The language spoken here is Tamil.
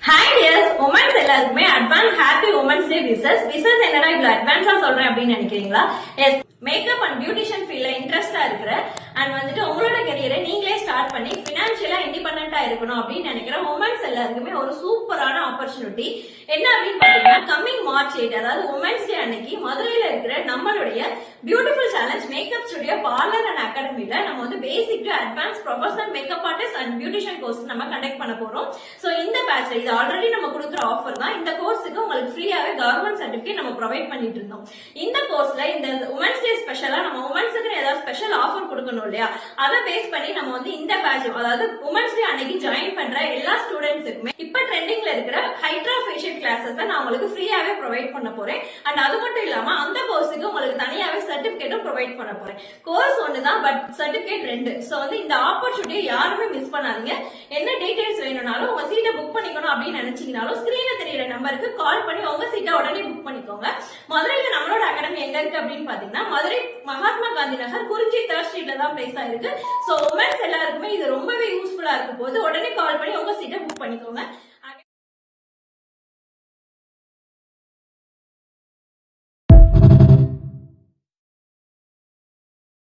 ஹாய் டியர்ஸ், உமன்ஸ் எல்லாருக்குமே advance happy women's day wishes என்னடா இவ்வளவு அட்வான்ஸா சொல்றேன் அப்படின்னு நினைக்கிறீங்களா? எஸ், மேக்கப் அண்ட் பியூட்டிஷியன் ஃபீல்ட்ல இன்ட்ரெஸ்டா இருக்கிற அண்ட் உங்களோட கெரியரை நீங்களே ஸ்டார்ட் பண்ணி பினான்சியலா இண்டிபெண்டா இருக்கணும் அப்படின்னு நினைக்கிற உமன்ஸ் எல்லாருக்குமே ஒரு சூப்பரான ஆப்பர்ச்சுனிட்டி. என்ன அப்படின்னு பாத்தீங்கன்னா, கம்மிங் மார்ச் 8 அதாவது உமன்ஸ் டே அன்னைக்கு மதுரையில இருக்கிற நம்மளுடைய beautiful challenge makeup studio parlour and அகாடமில நம்ம basic to advance professional makeup artist and beautician course நம்ம கண்டக்ட் பண்ண போறோம். சோ இந்த பேட்ச்ல இது ஆல்ரெடி நம்ம கொடுக்குற ஆஃபர் தான். இந்த கோர்ஸுக்கு உங்களுக்கு ஃப்ரீயாவே கவர்மெண்ட் சர்டிபிகேட் நம்ம ப்ரொவைட் பண்ணிட்டு இருந்தோம். இந்த கோர்ஸ்ல இந்த உமன்ஸ் டே ஸ்பெஷலா நம்ம உமன்ஸுக்கு ஏதாவது ஸ்பெஷல் ஆஃபர் கொடுக்கணும் இல்லையா? அதை பேஸ் பண்ணி நம்ம இந்த பேட்ச் அதாவது உமன்ஸ் டே அன்னைக்கு ஜாயின் பண்ற எல்லா ஸ்டூடெண்ட்ஸுக்குமே இப்ப ட்ரெண்டிங்ல இருக்கிற ஹைட்ரா ஃபேஷியல் கிளாஸஸ் நான் உங்களுக்கு ஃப்ரீயாவே ப்ரொவைட் பண்ண போறேன். அண்ட் அது மட்டும் இல்லாம அந்த கோர்ஸுக்கு உங்களுக்கு தனியாவே சர்டிபிகேட்டும் ப்ரொவைட் பண்ண போறேன். கோர்ஸ் ஒண்ணுதான், பட் சர்டிபிகேட் 2. சோ இந்த ஆப்பர்ச்சுனிட்டியை யாருமே மிஸ் பண்ணாதீங்க. என்ன டீடைல்ஸ் வேணும்னாலும் உங்க சீட்டை புக் பண்ணிக்கணும் அப்படின்னு நினைச்சீங்கனாலும் ஸ்கிரீன்ல தெரியற நம்பருக்கு கால் பண்ணி உங்க சீட்டை உடனே புக் பண்ணிக்கோங்க. மதுரையில நம்மளோட அகாடமி எங்க இருக்கு அப்படின்னு பாத்தீங்கன்னா, மதுரை மகாத்மா காந்தி நகர் குறிச்சி 3rd ஸ்ட்ரீட்ல தான் பிளேஸ் ஆயிருக்கு. சோ உமன்ஸ் எல்லாருக்குமே இது ரொம்பவே யூஸ்ஃபுல்லா இருக்கும் போது உடனே கால் பண்ணி உங்க சீட்டை புக் பண்ணிக்கோங்க.